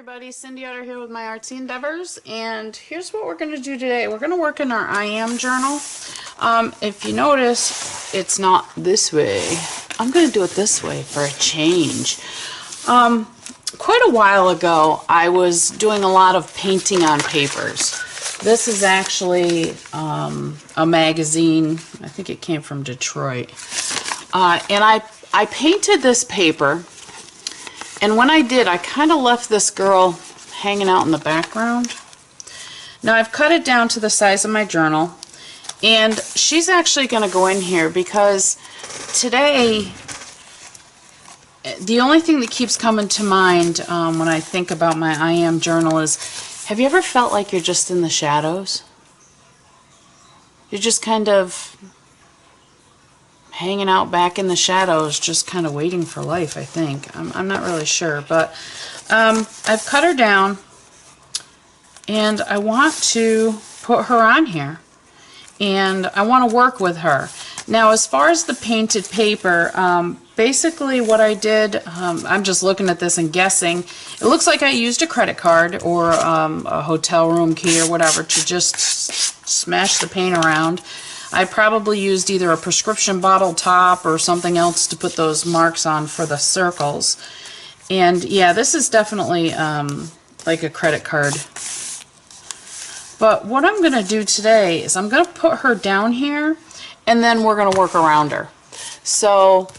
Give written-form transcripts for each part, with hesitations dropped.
everybody, Cindy Utter here with my artsy endeavors, and here's what we're going to do today. We're going to work in our I Am journal. If you notice, it's not this way. I'm going to do it this way for a change. Quite a while ago, I was doing a lot of painting on papers. This is actually a magazine. I think it came from Detroit. And I painted this paper. And when I did, I kind of left this girl hanging out in the background. Now I've cut it down to the size of my journal, and she's actually going to go in here because today the only thing that keeps coming to mind when I think about my I Am journal is, have you ever felt like you're just in the shadows? You're just kind of hanging out back in the shadows, just kind of waiting for life, I think. I'm not really sure, but I've cut her down, and I want to put her on here, and I want to work with her. Now, as far as the painted paper, basically what I did, I'm just looking at this and guessing. It looks like I used a credit card or a hotel room key or whatever to just smash the paint around. I probably used either a prescription bottle top or something else to put those marks on for the circles. And yeah, this is definitely like a credit card. But what I'm going to do today is I'm going to put her down here, and then we're going to work around her. So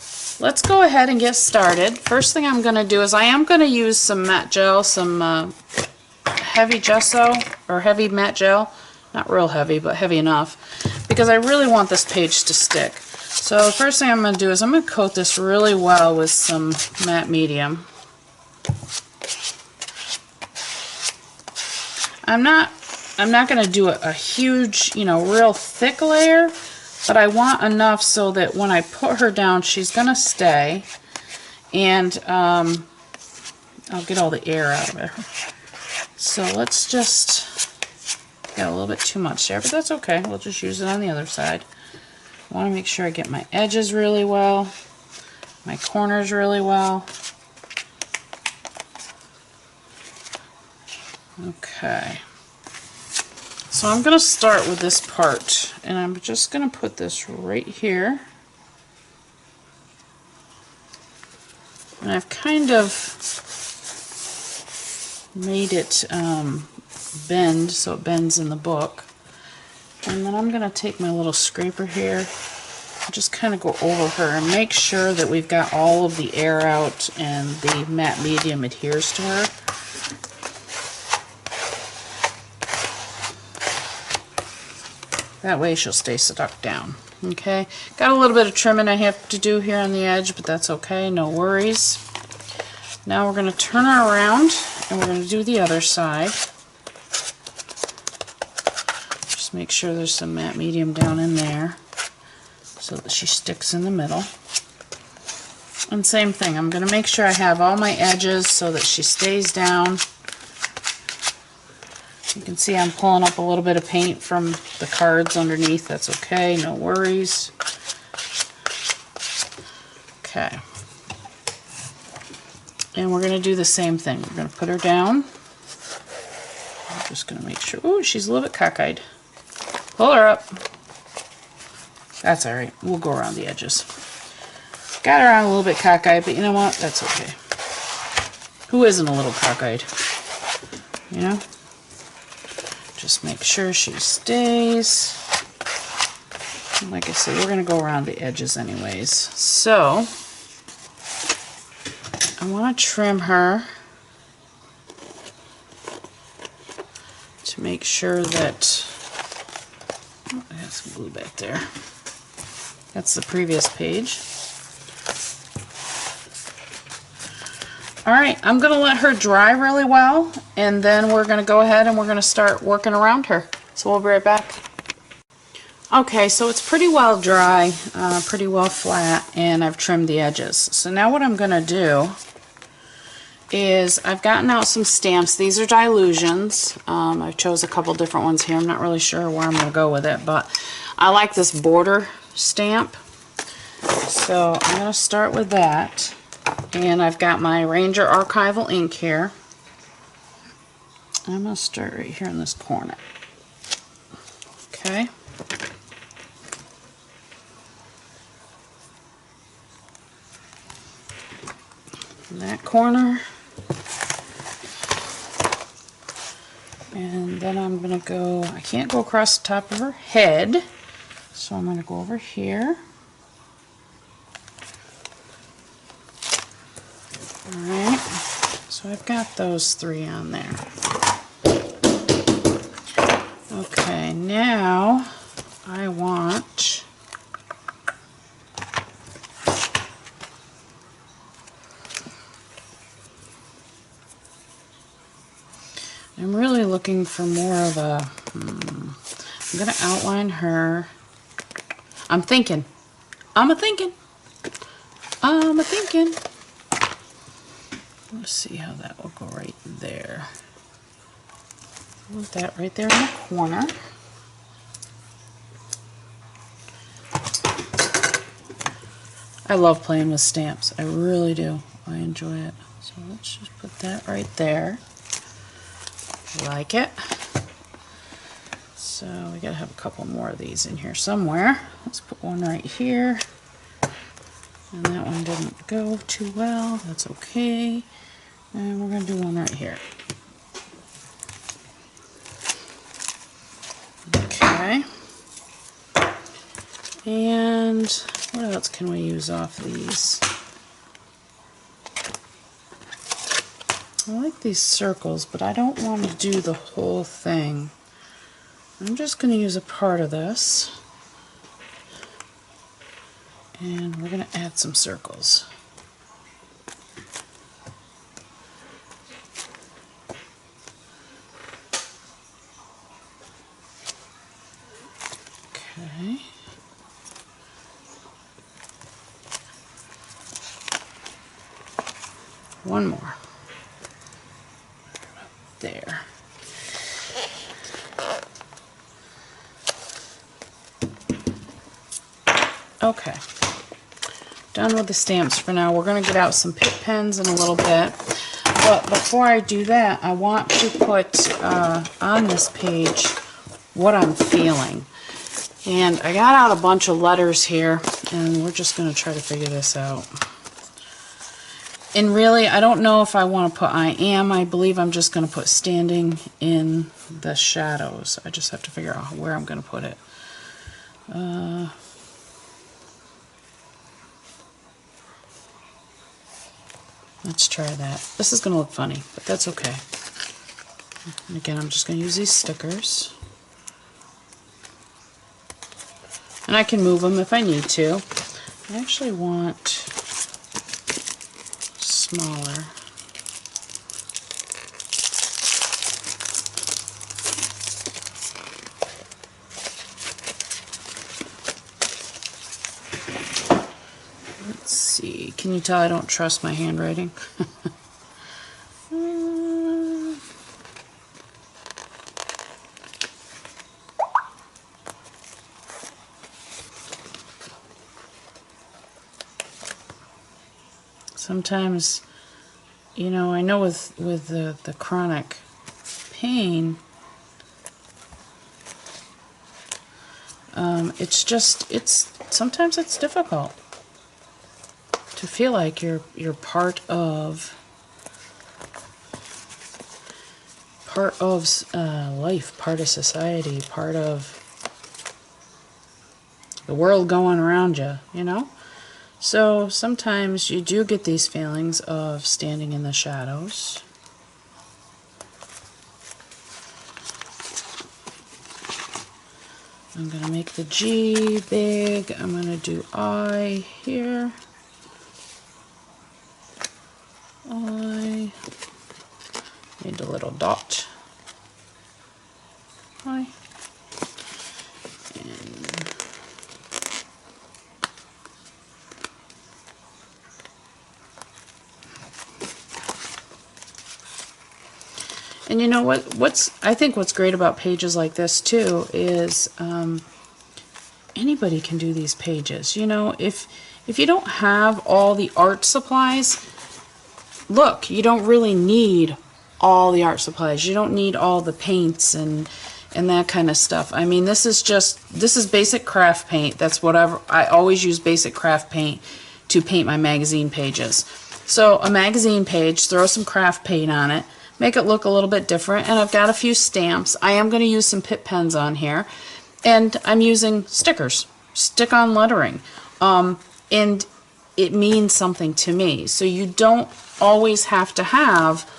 let's go ahead and get started. First thing I'm going to do is I am going to use some matte gel, some heavy gesso or heavy matte gel. Not real heavy, but heavy enough, because I really want this page to stick. So the first thing I'm going to do is I'm going to coat this really well with some matte medium. I'm not going to do a huge, real thick layer, but I want enough so that when I put her down, she's going to stay, and I'll get all the air out of her. So let's just... Got a little bit too much there, but that's okay. We'll just use it on the other side. I want to make sure I get my edges really well, my corners really well. Okay. So I'm going to start with this part, and I'm just going to put this right here. And I've kind of made it bend so it bends in the book, and then I'm going to take my little scraper here and just kind of go over her and make sure that we've got all of the air out and the matte medium adheres to her. That way she'll stay stuck down. Okay, got a little bit of trimming I have to do here on the edge, but that's okay, no worries. Now we're going to turn her around and we're going to do the other side. Make sure there's some matte medium down in there so that she sticks in the middle. And same thing, I'm going to make sure I have all my edges so that she stays down. You can see I'm pulling up a little bit of paint from the cards underneath. That's okay, no worries. Okay. And we're going to do the same thing. We're going to put her down. I'm just going to make sure. Ooh, she's a little bit cockeyed. Pull her up. That's alright. We'll go around the edges. Got her on a little bit cockeyed, but you know what? That's okay. Who isn't a little cockeyed? You know? Just make sure she stays. And like I said, we're going to go around the edges anyways. So, I want to trim her to make sure that... I have some glue back there. That's the previous page. Alright, I'm going to let her dry really well, and then we're going to go ahead and we're going to start working around her. So we'll be right back. Okay, so it's pretty well dry, pretty well flat, and I've trimmed the edges. So now what I'm going to do is I've gotten out some stamps. These are Dylusions. I chose a couple different ones here. I'm not really sure where I'm going to go with it, but I like this border stamp. So I'm going to start with that. And I've got my Ranger Archival ink here. I'm going to start right here in this corner. Okay. In that corner. And then I'm going to go, I can't go across the top of her head, so I'm going to go over here. Alright, so I've got those 3 on there. Okay, now I want I'm really looking for more of a, I'm going to outline her. I'm thinking. Let's see how that will go right there. I want that right there in the corner. I love playing with stamps. I really do. I enjoy it. So let's just put that right there. Like it. So we gotta have a couple more of these in here somewhere. Let's put one right here. And that one didn't go too well. That's okay. And we're gonna do one right here. Okay. And what else can we use off these? I like these circles, but I don't want to do the whole thing. I'm just going to use a part of this. And we're going to add some circles. Okay. One more. There. Okay. Done with the stamps for now. We're going to get out some Pitt pens in a little bit. But before I do that, I want to put on this page what I'm feeling. And I got out a bunch of letters here, and we're just going to try to figure this out. And really, I don't know if I want to put I am. I believe I'm just going to put standing in the shadows. I just have to figure out where I'm going to put it. Let's try that. This is going to look funny, but that's okay. And again, I'm just going to use these stickers. And I can move them if I need to. I actually want smaller. Let's see. Can you tell I don't trust my handwriting? Sometimes, you know, I know with the chronic pain, sometimes it's difficult to feel like you're part of life, part of society, part of the world going around you, you know? So sometimes you do get these feelings of standing in the shadows. I'm going to make the G big. I'm going to do I here. I need a little dot. I. And you know I think what's great about pages like this too is anybody can do these pages. You know, if you don't have all the art supplies, look, you don't really need all the art supplies. You don't need all the paints and that kind of stuff. I mean, this is basic craft paint. That's whatever. I always use basic craft paint to paint my magazine pages. So a magazine page, throw some craft paint on it, make it look a little bit different, and I've got a few stamps. I am going to use some Pitt pens on here, and I'm using stickers, stick-on lettering, and it means something to me. So you don't always have to have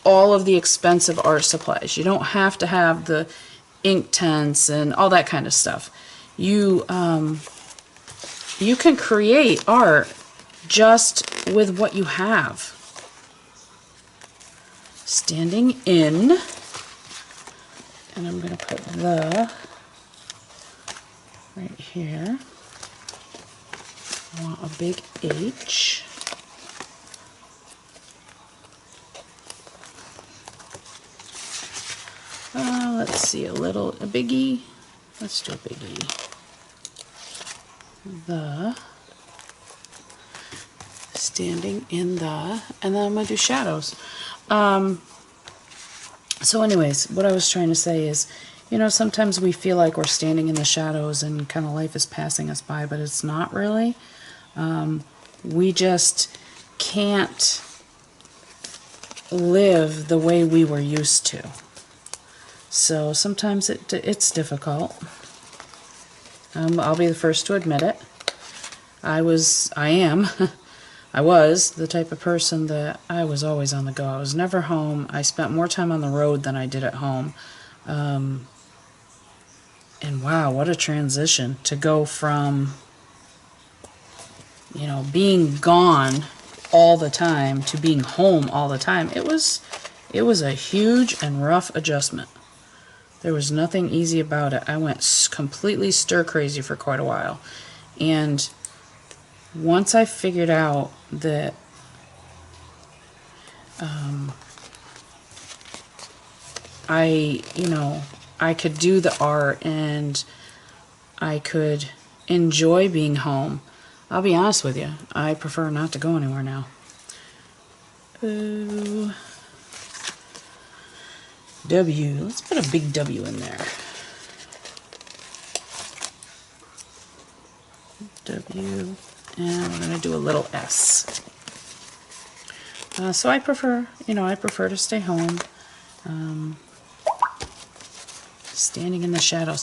all of the expensive art supplies. You don't have to have the ink tints and all that kind of stuff. You can create art just with what you have. Standing in, and I'm going to put the right here. I want a big H. Let's see, a biggie. Let's do a biggie. The, standing in the, and then I'm going to do shadows. So anyways, what I was trying to say is, you know, sometimes we feel like we're standing in the shadows and kind of life is passing us by, but it's not really. We just can't live the way we were used to. So sometimes it's difficult. I'll be the first to admit it. I was the type of person that I was always on the go. I was never home. I spent more time on the road than I did at home. And wow, what a transition to go from, you know, being gone all the time to being home all the time. It was a huge and rough adjustment. There was nothing easy about it. I went completely stir crazy for quite a while. And once I figured out that I could do the art and I could enjoy being home, I'll be honest with you, I prefer not to go anywhere now. Ooh. W. Let's put a big W in there. W. And we're going to do a little S. So I prefer to stay home. Standing in the shadows.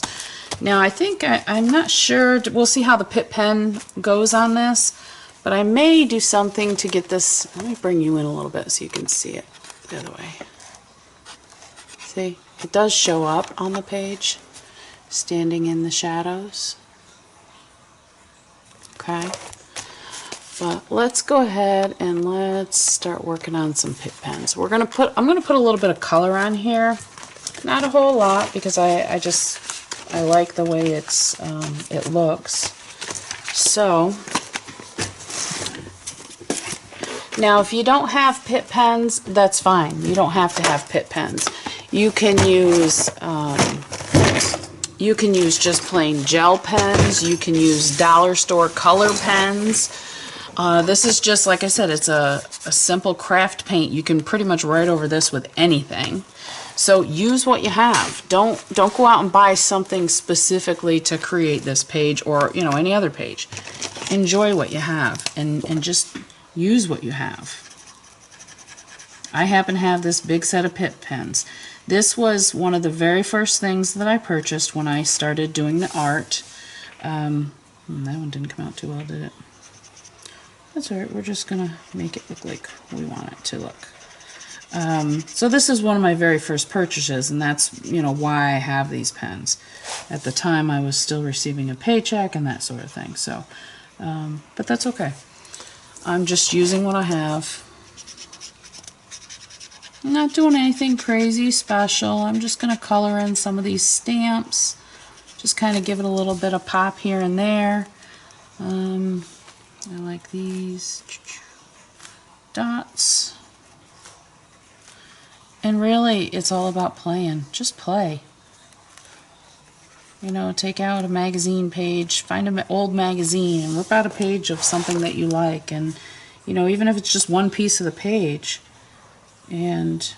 Now I think I'm not sure. We'll see how the Pitt pen goes on this, but I may do something to get this. Let me bring you in a little bit so you can see it the other way. See, it does show up on the page, standing in the shadows. Okay, but let's go ahead and let's start working on some Pitt pens. I'm gonna put a little bit of color on here, not a whole lot because I like the way it looks. So now, if you don't have Pitt pens, that's fine. You don't have to have Pitt pens. You can use just plain gel pens. You can use dollar store color pens. This is just, like I said, it's a simple craft paint. You can pretty much write over this with anything. So use what you have. Don't go out and buy something specifically to create this page or, you know, any other page. Enjoy what you have and just use what you have. I happen to have this big set of Pitt pens. This was one of the very first things that I purchased when I started doing the art. That one didn't come out too well, did it? That's alright, we're just going to make it look like we want it to look. So this is one of my very first purchases, and that's, you know, why I have these pens. At the time I was still receiving a paycheck and that sort of thing, so, but that's okay. I'm just using what I have. I'm not doing anything crazy special. I'm just going to color in some of these stamps. Just kind of give it a little bit of pop here and there. I like these dots. And really, it's all about playing. Just play. You know, take out a magazine page, find an old magazine, and rip out a page of something that you like. And, you know, even if it's just one piece of the page, and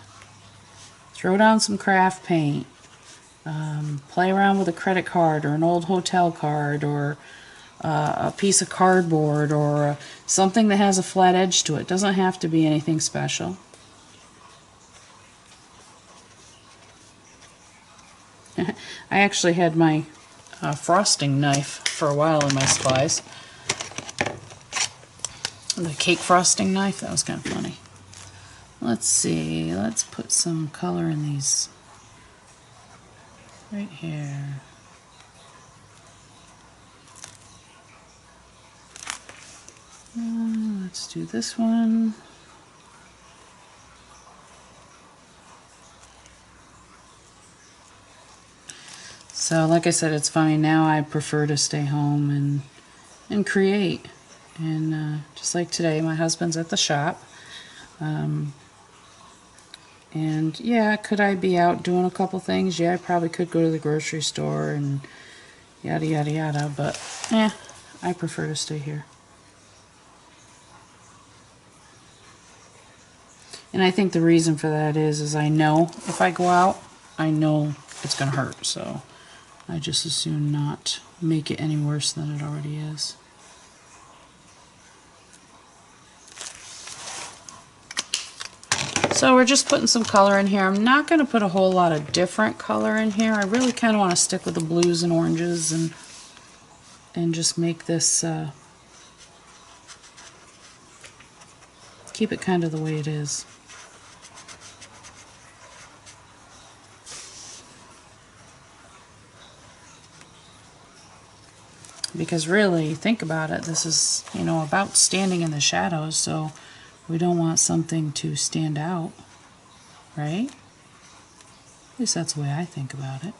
throw down some craft paint, play around with a credit card or an old hotel card or a piece of cardboard or something that has a flat edge to it. Doesn't have to be anything special. I actually had my frosting knife for a while in my supplies. The cake frosting knife, that was kind of funny. Let's see, let's put some color in these right here. Let's do this one. So like I said, it's funny, now I prefer to stay home and create. And just like today, my husband's at the shop. And yeah, could I be out doing a couple things? Yeah, I probably could go to the grocery store and yada yada yada, but I prefer to stay here. And I think the reason for that is I know if I go out, I know it's going to hurt, so I just as soon not make it any worse than it already is. So we're just putting some color in here. I'm not going to put a whole lot of different color in here. I really kind of want to stick with the blues and oranges and just make this, keep it kind of the way it is. Because really, think about it, this is, you know, about standing in the shadows, so we don't want something to stand out, right? At least that's the way I think about it.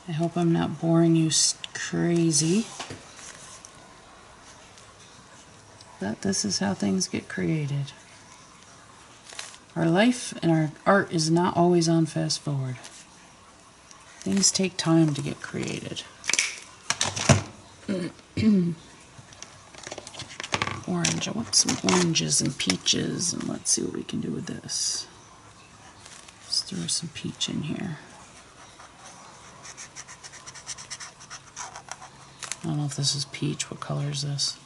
I hope I'm not boring you crazy. But this is how things get created. Our life and our art is not always on fast forward. Things take time to get created. Orange, I want some oranges and peaches, and let's see what we can do with this. Let's throw some peach in here. I don't know if this is peach. What color is this?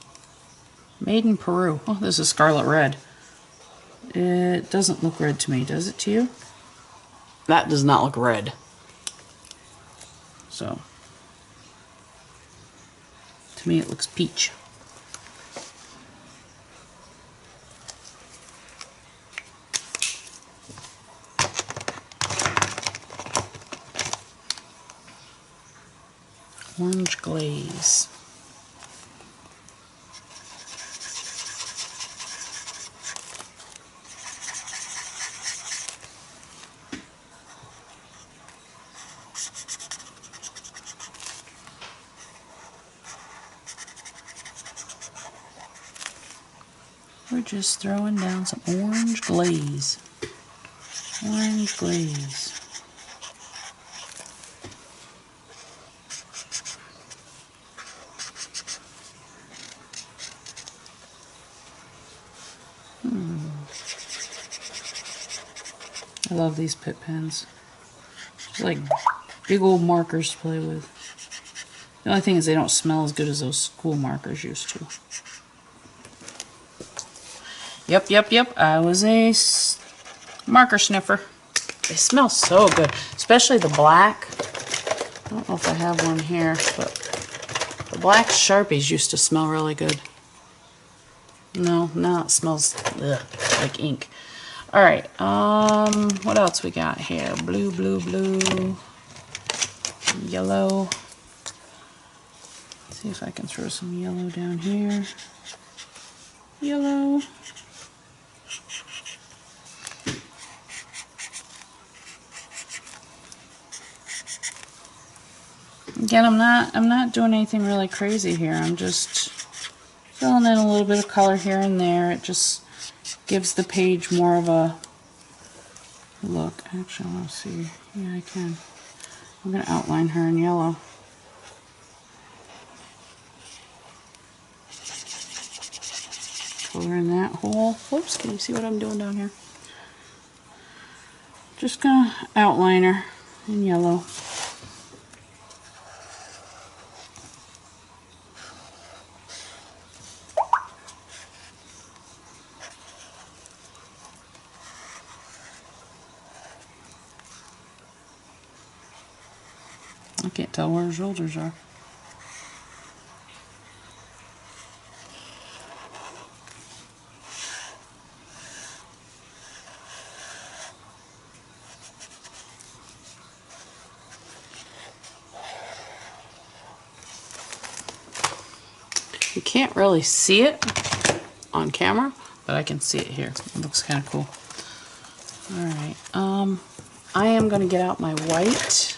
Made in Peru. Oh, this is scarlet red. It doesn't look red to me, does it to you? That does not look red. So, to me it looks peach. Orange glaze. We're just throwing down some orange glaze. Orange glaze. I love these Pitt pens. They're like big old markers to play with. The only thing is they don't smell as good as those school markers used to. Yep. I was a marker sniffer. They smell so good, especially the black. I don't know if I have one here, but the black Sharpies used to smell really good. No, now it smells like ink. All right, what else we got here? Blue, yellow. Let's see if I can throw some yellow down here. Yellow. Again, I'm not doing anything really crazy here. I'm just filling in a little bit of color here and there. It just gives the page more of a look. Actually, let's see. Yeah, I can. I'm going to outline her in yellow. color in that hole. Whoops, can you see what I'm doing down here? Just gonna outline her in yellow. I can't tell where her shoulders are. You can't really see it on camera, but I can see it here. It looks kind of cool. Alright, I am going to get out my white.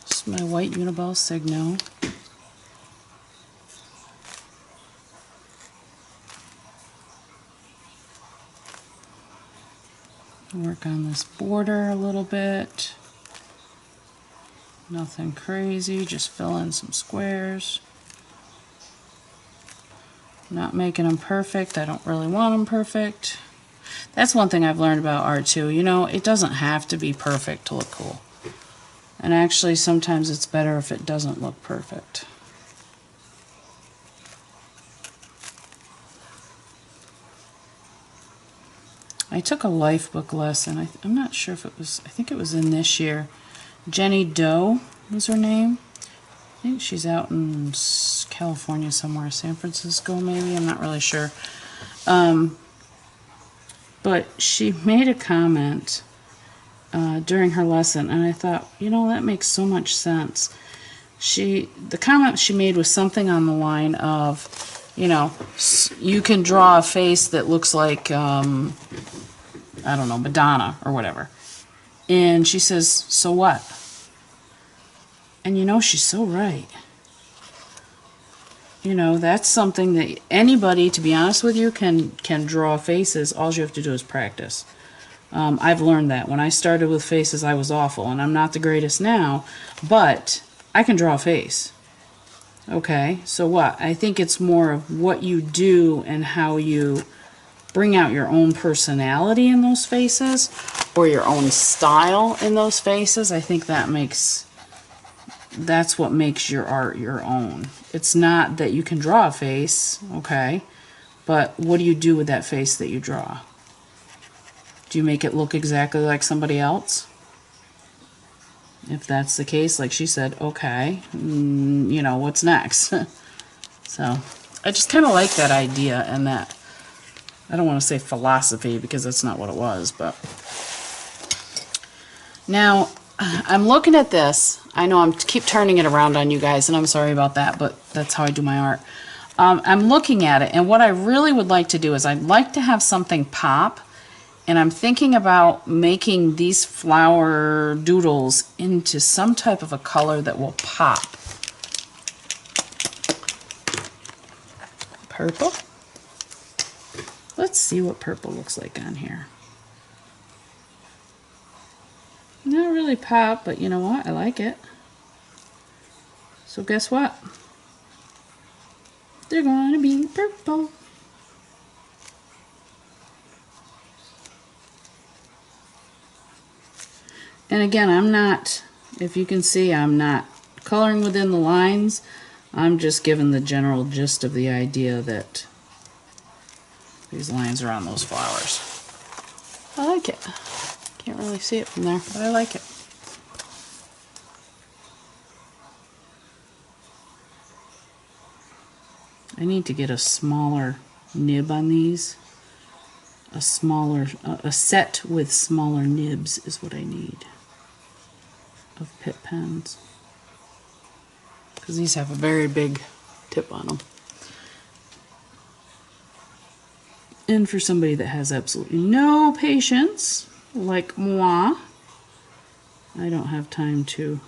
This is my white Uniball Signo. Work on this border a little bit. Nothing crazy, just fill in some squares. Not making them perfect. I don't really want them perfect. That's one thing I've learned about art too. You know, it doesn't have to be perfect to look cool. And actually, sometimes it's better if it doesn't look perfect. I took a life book lesson. I'm not sure if it was, I think it was in this year. Jenny Doe was her name. I think she's out in California somewhere, San Francisco maybe, I'm not really sure. But she made a comment during her lesson, and I thought, you know, that makes so much sense. The comment she made was something on the line of, you know, you can draw a face that looks like, I don't know, Madonna or whatever. And she says, so what? And you know, she's so right. You know, that's something that anybody, to be honest with you, can draw faces. All you have to do is practice. I've learned that. When I started with faces, I was awful, and I'm not the greatest now, but I can draw a face. Okay, so what? I think it's more of what you do and how you bring out your own personality in those faces, or your own style in those faces. I think that's what makes your art your own. It's not that you can draw a face, okay, but what do you do with that face that you draw? Do you make it look exactly like somebody else? If that's the case, like she said, okay, you know, what's next? So, I just kind of like that idea and that, I don't want to say philosophy because that's not what it was, but. Now, I'm looking at this. I know I'm keep turning it around on you guys, and I'm sorry about that, but that's how I do my art. I'm looking at it, and what I really would like to do is I'd like to have something pop, and I'm thinking about making these flower doodles into some type of a color that will pop. Purple? Let's see what purple looks like on here. Not really pop, but you know what? I like it. So guess what? They're going to be purple. And again, I'm not, if you can see, I'm not coloring within the lines. I'm just giving the general gist of the idea that these lines are on those flowers. I like it. Can't really see it from there, but I like it. I need to get a smaller nib on these. A set with smaller nibs is what I need of Pitt pens, because these have a very big tip on them. And for somebody that has absolutely no patience, like moi, I don't have time to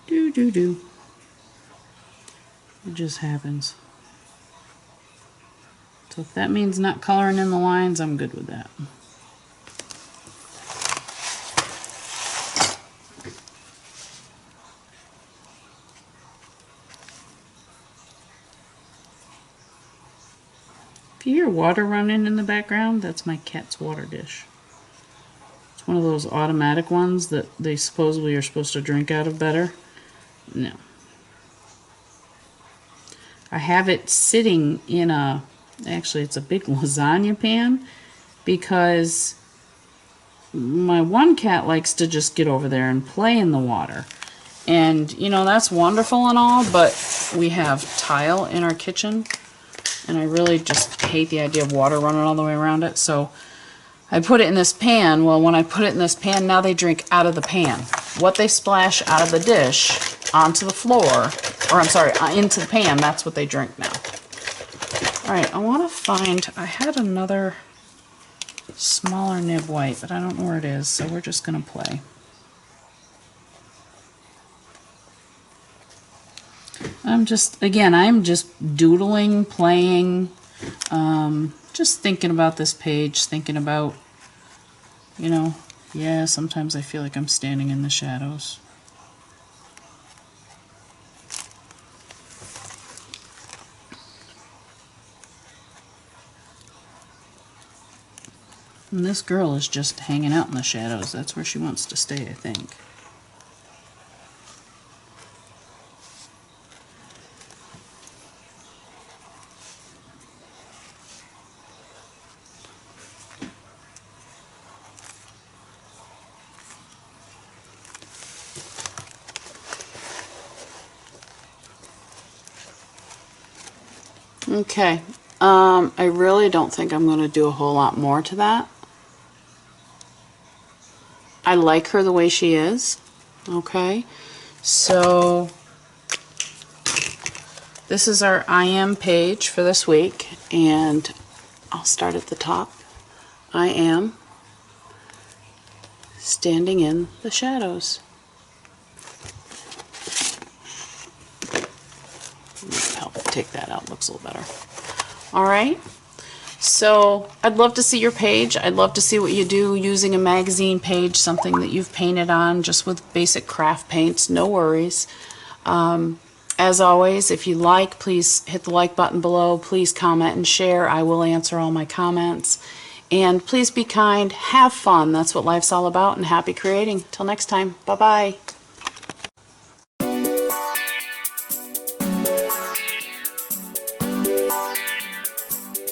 do. It just happens. So if that means not coloring in the lines, I'm good with that. If you hear water running in the background, that's my cat's water dish. It's one of those automatic ones that they supposedly are supposed to drink out of better. No. I have it sitting in actually it's a big lasagna pan, because my one cat likes to just get over there and play in the water. And, you know, that's wonderful and all, but we have tile in our kitchen, and I really just hate the idea of water running all the way around it. So I put it in this pan. Well, when I put it in this pan, now they drink out of the pan. What they splash out of the dish onto the floor, or I'm sorry, into the pan, that's what they drink now. Alright, I want to find, I had another smaller nib white, but I don't know where it is, so we're just going to play. I'm just doodling, playing, just thinking about this page, thinking about, you know, yeah, sometimes I feel like I'm standing in the shadows. And this girl is just hanging out in the shadows. That's where she wants to stay, I think. Okay, I really don't think I'm going to do a whole lot more to that. I like her the way she is. Okay, so this is our I am page for this week, and I'll start at the top. I am standing in the shadows. Help take that out, looks a little better. Alright, so I'd love to see your page. I'd love to see what you do using a magazine page, something that you've painted on just with basic craft paints, no worries. As always, if you like, please hit the like button below. Please comment and share. I will answer all my comments. And please be kind, have fun. That's what life's all about, and happy creating. Till next time, bye-bye.